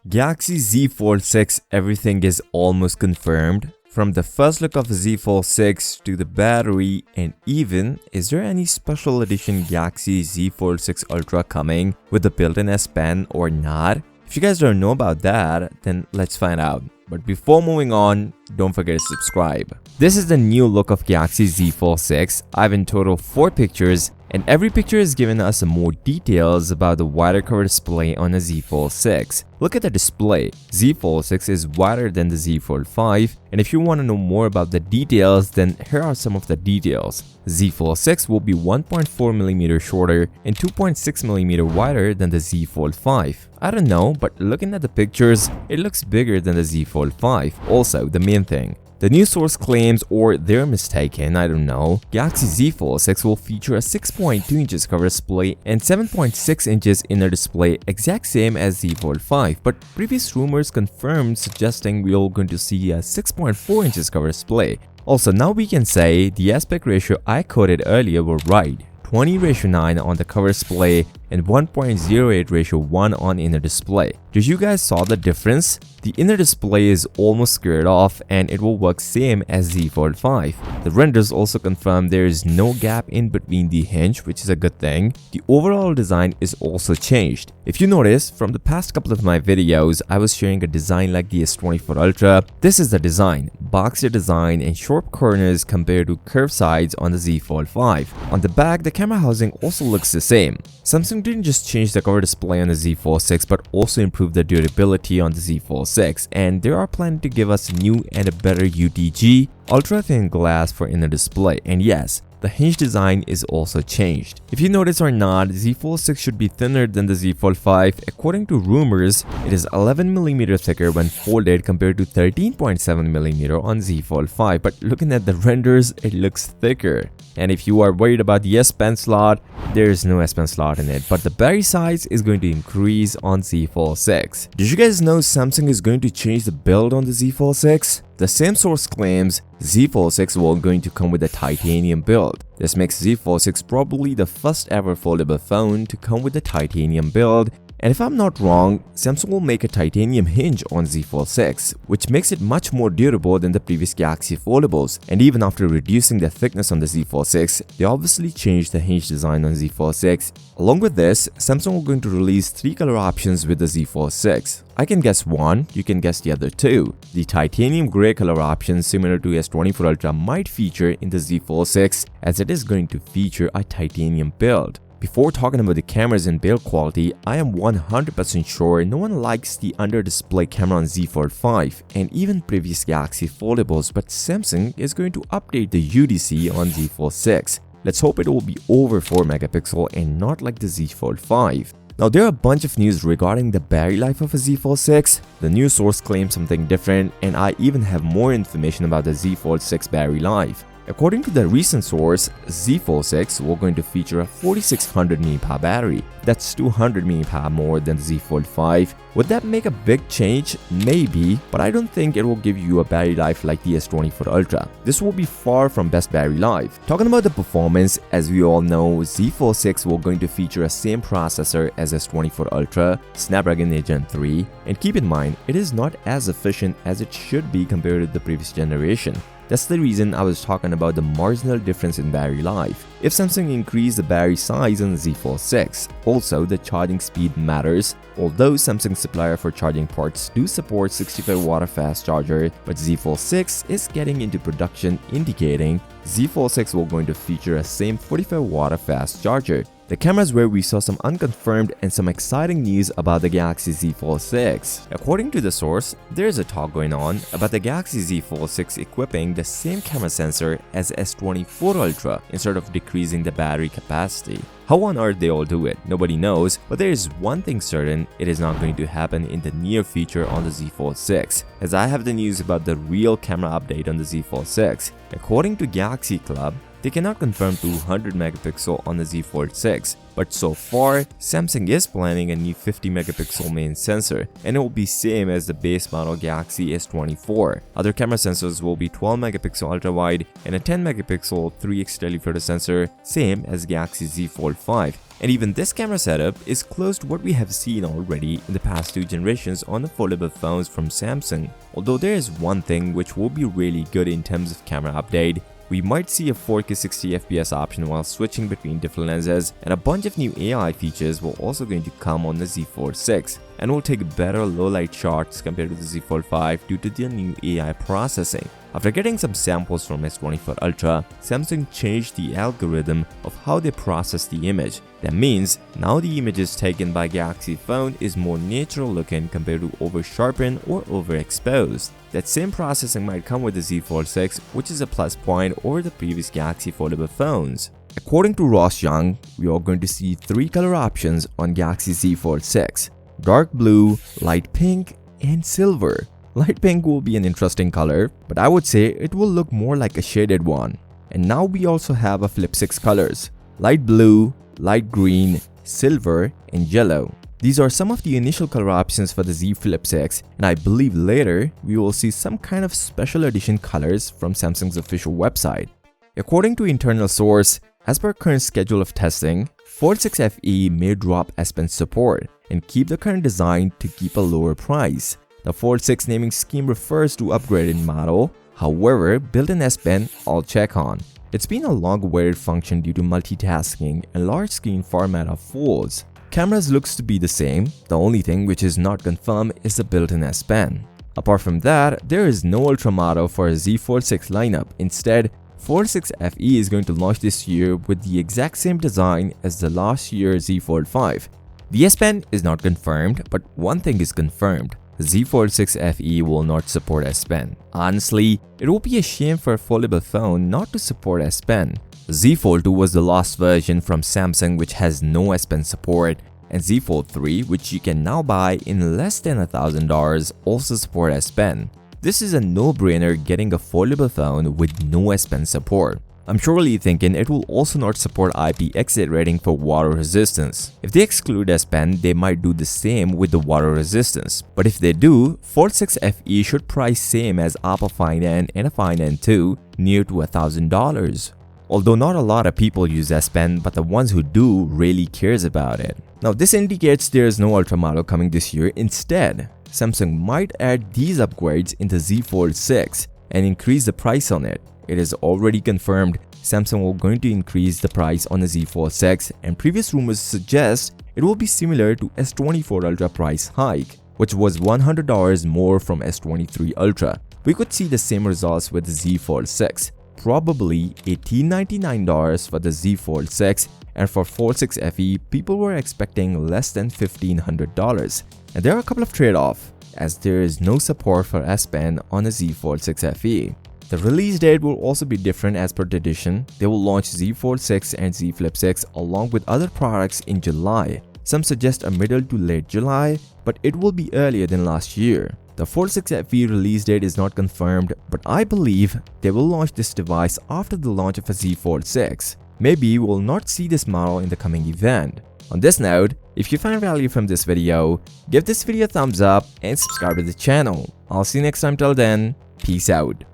Galaxy Z Fold 6, everything is almost confirmed. From the first look of the Z Fold 6 to the battery, and even, is there any special edition Galaxy Z Fold 6 Ultra coming with the built-in S Pen or not? If you guys don't know about that, then let's find out. But before moving on, don't forget to subscribe. This is the new look of Galaxy Z Fold 6. I have in total 4 pictures, and every picture is giving us some more details about the wider cover display on the Z Fold 6. Look at the display. Z Fold 6 is wider than the Z Fold 5, and if you want to know more about the details, then here are some of the details. Z Fold 6 will be 1.4mm shorter and 2.6mm wider than the Z Fold 5. I don't know, but looking at the pictures, it looks bigger than the Z Fold 5. Also, the main thing, the news source claims, or they're mistaken, I don't know, Galaxy Z Fold 6 will feature a 6.2 inches cover display and 7.6 inches inner display, exact same as Z Fold 5, but previous rumors confirmed suggesting we're going to see a 6.4 inches cover display. Also, now we can say the aspect ratio I quoted earlier were right. 20:9 on the cover display and 1.08:1 on inner display. Did you guys saw the difference? The inner display is almost squared off and it will work same as Z Fold 5. The renders also confirm there is no gap in between the hinge, which is a good thing. The overall design is also changed. If you notice, from the past couple of my videos, I was sharing a design like the S24 Ultra. This is the design, boxier design and sharp corners compared to curved sides on the Z Fold 5. On the back, the camera housing also looks the same. Samsung didn't just change the cover display on the Z Fold 6 but also improved the durability on the Z Fold 6, and they are planning to give us a new and a better UTG ultra thin glass for inner display. And yes, the hinge design is also changed. If you notice or not, Z Fold 6 should be thinner than the Z Fold 5. According to rumors, it is 11mm thicker when folded compared to 13.7mm on Z Fold 5, but looking at the renders, it looks thicker. And if you are worried about the S Pen slot, there is no S Pen slot in it, but the battery size is going to increase on Z Fold 6. Did you guys know Samsung is going to change the build on the Z Fold 6? The same source claims Z Fold 6 will going to come with a titanium build. This makes Z Fold 6 probably the first ever foldable phone to come with a titanium build. And if I'm not wrong, Samsung will make a titanium hinge on Z Fold 6, which makes it much more durable than the previous Galaxy foldables. And even after reducing the thickness on the Z Fold 6, they obviously changed the hinge design on Z Fold 6. Along with this, Samsung are going to release 3 color options with the Z Fold 6. I can guess one, you can guess the other 2. The titanium gray color option similar to S24 Ultra might feature in the Z Fold 6, as it is going to feature a titanium build. Before talking about the cameras and build quality, I am 100% sure no one likes the under-display camera on Z Fold 5 and even previous Galaxy foldables, but Samsung is going to update the UDC on Z Fold 6. Let's hope it will be over 4 megapixel and not like the Z Fold 5. Now, there are a bunch of news regarding the battery life of a Z Fold 6. The news source claims something different, and I even have more information about the Z Fold 6 battery life. According to the recent source, Z Fold 6 will going to feature a 4600 mAh battery. That's 200 mAh more than the Z Fold 5. Would that make a big change? Maybe, but I don't think it will give you a battery life like the S24 Ultra. This will be far from best battery life. Talking about the performance, as we all know, Z Fold 6 will going to feature a same processor as S24 Ultra, Snapdragon 8 Gen 3, and keep in mind, it is not as efficient as it should be compared to the previous generation. That's the reason I was talking about the marginal difference in battery life. If Samsung increased the battery size on the Z Fold 6, also the charging speed matters. Although Samsung supplier for charging ports do support 65W fast charger, but Z Fold 6 is getting into production, indicating Z Fold 6 will going to feature a same 45W fast charger. The cameras where we saw some unconfirmed and some exciting news about the Galaxy Z Fold 6. According to the source, there is a talk going on about the Galaxy Z Fold 6 equipping the same camera sensor as S24 Ultra instead of decreasing the battery capacity. How on earth they all do it, nobody knows, but there is one thing certain, it is not going to happen in the near future on the Z Fold 6, as I have the news about the real camera update on the Z Fold 6. According to Galaxy Club, they cannot confirm 200 megapixel on the Z Fold 6, but so far, Samsung is planning a new 50 megapixel main sensor, and it will be same as the base model Galaxy S24. Other camera sensors will be 12 megapixel ultra-wide and a 10 megapixel 3x telephoto sensor, same as Galaxy Z Fold 5. And even this camera setup is close to what we have seen already in the past 2 generations on the foldable phones from Samsung. Although there is one thing which will be really good in terms of camera update, we might see a 4K 60fps option while switching between different lenses, and a bunch of new AI features will also going to come on the Z Fold 6 and will take better low light shots compared to the Z Fold 5 due to their new AI processing. After getting some samples from S24 Ultra, Samsung changed the algorithm of how they process the image. That means now the images taken by Galaxy phone is more natural looking compared to over sharpened or overexposed. That same processing might come with the Z Fold 6, which is a plus point over the previous Galaxy foldable phones. According to Ross Young, we are going to see 3 color options on Galaxy Z Fold 6: dark blue, light pink, and silver. Light pink will be an interesting color, but I would say it will look more like a shaded one. And now we also have a flip 6 colors: light blue, light green, silver, and yellow. These are some of the initial color options for the Z Flip 6, and I believe later we will see some kind of special edition colors from Samsung's official website. According to internal source, as per current schedule of testing, Fold 6 FE may drop S Pen support and keep the current design to keep a lower price. The Fold 6 naming scheme refers to upgraded model, however, built-in S Pen I'll check on. It's been a long-awaited function due to multitasking and large screen format of folds. Cameras looks to be the same, the only thing which is not confirmed is the built-in S Pen. Apart from that, there is no Ultra model for a Z Fold 6 lineup. Instead, Fold 6 FE is going to launch this year with the exact same design as the last year's Z Fold 5. The S Pen is not confirmed, but one thing is confirmed: Z Fold 6 FE will not support S Pen. Honestly, it will be a shame for a foldable phone not to support S Pen. Z Fold 2 was the last version from Samsung which has no S Pen support, and Z Fold 3, which you can now buy in less than $1,000, also support S Pen. This is a no-brainer getting a foldable phone with no S Pen support. I'm surely thinking it will also not support IP exit rating for water resistance. If they exclude S Pen, they might do the same with the water resistance. But if they do, Fold 6 FE should price same as Oppo Find N and a Find N2, near to $1,000. Although not a lot of people use S Pen, but the ones who do really cares about it. Now this indicates there is no Ultra model coming this year. Instead, Samsung might add these upgrades in the Z Fold 6 and increase the price on it. It is already confirmed Samsung will going to increase the price on the Z Fold 6, and previous rumors suggest it will be similar to S24 Ultra price hike, which was $100 more from S23 Ultra. We could see the same results with the Z Fold 6. Probably $1,899 for the Z Fold 6, and for Fold 6 FE, people were expecting less than $1,500. And there are a couple of trade-offs, as there is no support for S Pen on the Z Fold 6 FE. The release date will also be different as per tradition. They will launch Z Fold 6 and Z Flip 6 along with other products in July. Some suggest a middle to late July, but it will be earlier than last year. The Fold 6 FE release date is not confirmed, but I believe they will launch this device after the launch of a Z Fold 6. Maybe we will not see this model in the coming event. On this note, if you find value from this video, give this video a thumbs up and subscribe to the channel. I'll see you next time. Till then, peace out.